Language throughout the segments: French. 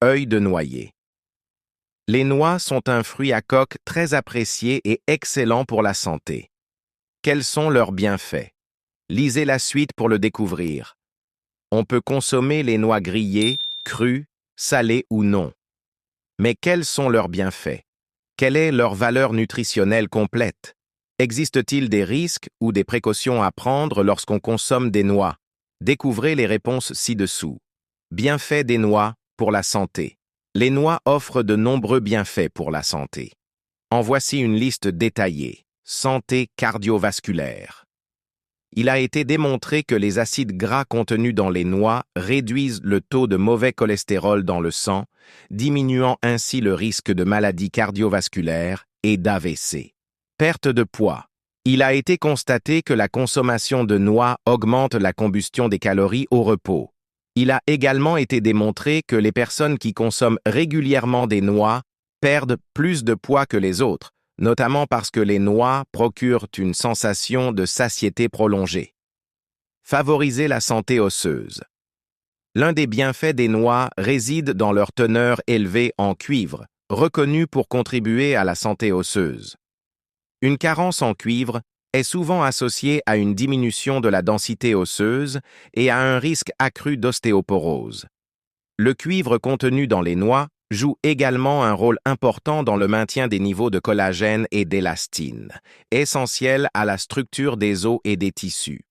œil de noyer. Les noix sont un fruit à coque très apprécié et excellent pour la santé. Quels sont leurs bienfaits? Lisez la suite pour le découvrir. On peut consommer les noix grillées, crues, salées ou non. Mais quels sont leurs bienfaits? Quelle est leur valeur nutritionnelle complète? Existe-t-il des risques ou des précautions à prendre lorsqu'on consomme des noix? Découvrez les réponses ci-dessous. Bienfaits des noix pour la santé. Les noix offrent de nombreux bienfaits pour la santé. En voici une liste détaillée. Santé cardiovasculaire. Il a été démontré que les acides gras contenus dans les noix réduisent le taux de mauvais cholestérol dans le sang, diminuant ainsi le risque de maladies cardiovasculaires et d'AVC. Perte de poids. Il a été constaté que la consommation de noix augmente la combustion des calories au repos. Il a également été démontré que les personnes qui consomment régulièrement des noix perdent plus de poids que les autres, notamment parce que les noix procurent une sensation de satiété prolongée. Favoriser la santé osseuse. L'un des bienfaits des noix réside dans leur teneur élevée en cuivre, reconnue pour contribuer à la santé osseuse. Une carence en cuivre est souvent associée à une diminution de la densité osseuse et à un risque accru d'ostéoporose. Le cuivre contenu dans les noix joue également un rôle important dans le maintien des niveaux de collagène et d'élastine, essentiels à la structure des os et des tissus.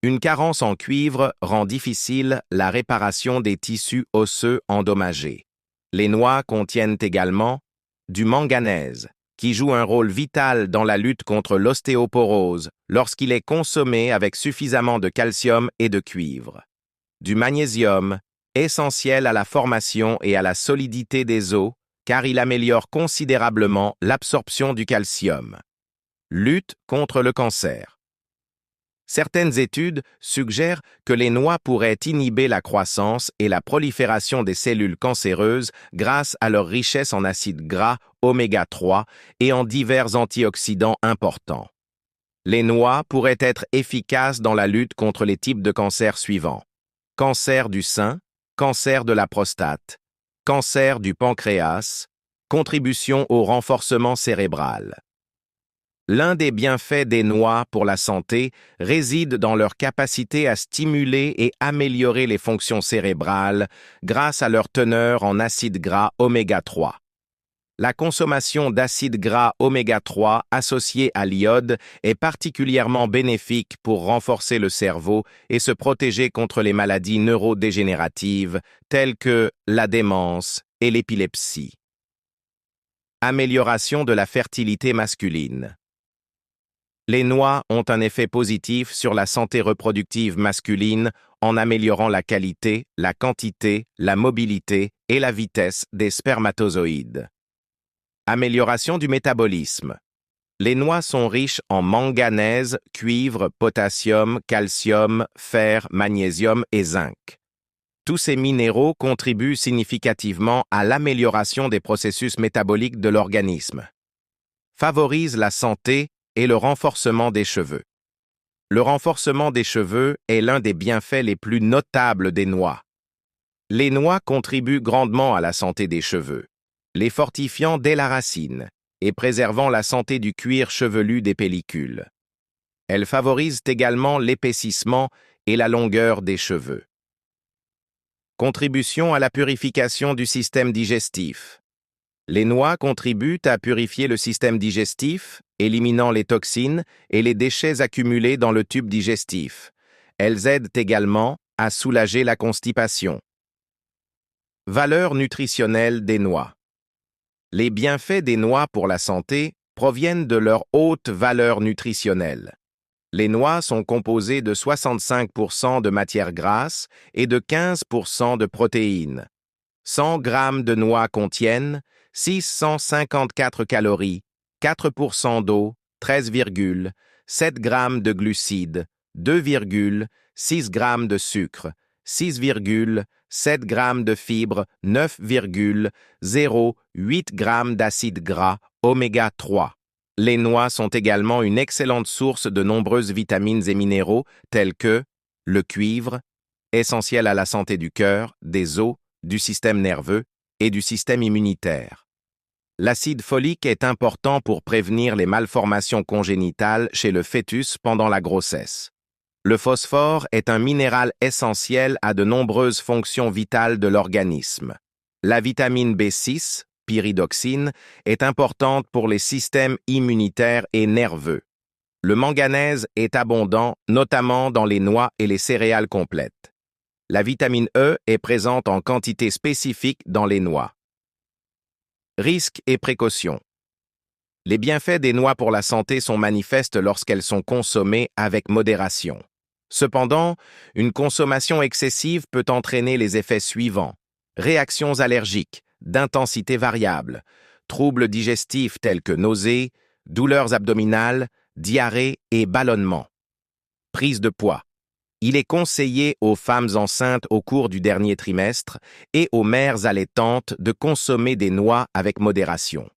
Une carence en cuivre rend difficile la réparation des tissus osseux endommagés. Les noix contiennent également du manganèse, qui joue un rôle vital dans la lutte contre l'ostéoporose lorsqu'il est consommé avec suffisamment de calcium et de cuivre. Du magnésium, essentiel à la formation et à la solidité des os, car il améliore considérablement l'absorption du calcium. Lutte contre le cancer. Certaines études suggèrent que les noix pourraient inhiber la croissance et la prolifération des cellules cancéreuses grâce à leur richesse en acides gras oméga 3 et en divers antioxydants importants. Les noix pourraient être efficaces dans la lutte contre les types de cancers suivants: cancer du sein, cancer de la prostate, cancer du pancréas, contribution au renforcement cérébral. L'un des bienfaits des noix pour la santé réside dans leur capacité à stimuler et améliorer les fonctions cérébrales grâce à leur teneur en acides gras oméga 3. La consommation d'acides gras oméga 3 associés à l'iode est particulièrement bénéfique pour renforcer le cerveau et se protéger contre les maladies neurodégénératives telles que la démence et l'épilepsie. Amélioration de la fertilité masculine. Les noix ont un effet positif sur la santé reproductive masculine en améliorant la qualité, la quantité, la mobilité et la vitesse des spermatozoïdes. Amélioration du métabolisme. Les noix sont riches en manganèse, cuivre, potassium, calcium, fer, magnésium et zinc. Tous ces minéraux contribuent significativement à l'amélioration des processus métaboliques de l'organisme. Favorisent la santé et le renforcement des cheveux. Le renforcement des cheveux est l'un des bienfaits les plus notables des noix. Les noix contribuent grandement à la santé des cheveux, les fortifiant dès la racine et préservant la santé du cuir chevelu des pellicules. Elles favorisent également l'épaississement et la longueur des cheveux. Contribution à la purification du système digestif. Les noix contribuent à purifier le système digestif, éliminant les toxines et les déchets accumulés dans le tube digestif. Elles aident également à soulager la constipation. Valeur nutritionnelle des noix. Les bienfaits des noix pour la santé proviennent de leur haute valeur nutritionnelle. Les noix sont composées de 65% de matières grasses et de 15% de protéines. 100 g de noix contiennent 654 calories, 4% d'eau, 13,7 g de glucides, 2,6 g de sucre, 6,7 g de fibres, 9,08 g d'acides gras oméga 3. Les noix sont également une excellente source de nombreuses vitamines et minéraux tels que le cuivre, essentiel à la santé du cœur, des os, du système nerveux, et du système immunitaire. L'acide folique est important pour prévenir les malformations congénitales chez le fœtus pendant la grossesse. Le phosphore est un minéral essentiel à de nombreuses fonctions vitales de l'organisme. La vitamine B6, pyridoxine, est importante pour les systèmes immunitaires et nerveux. Le manganèse est abondant, notamment dans les noix et les céréales complètes. La vitamine E est présente en quantité spécifique dans les noix. Risques et précautions. Les bienfaits des noix pour la santé sont manifestes lorsqu'elles sont consommées avec modération. Cependant, une consommation excessive peut entraîner les effets suivants: réactions allergiques, d'intensité variable, troubles digestifs tels que nausées, douleurs abdominales, diarrhée et ballonnement. Prise de poids. Il est conseillé aux femmes enceintes au cours du dernier trimestre et aux mères allaitantes de consommer des noix avec modération.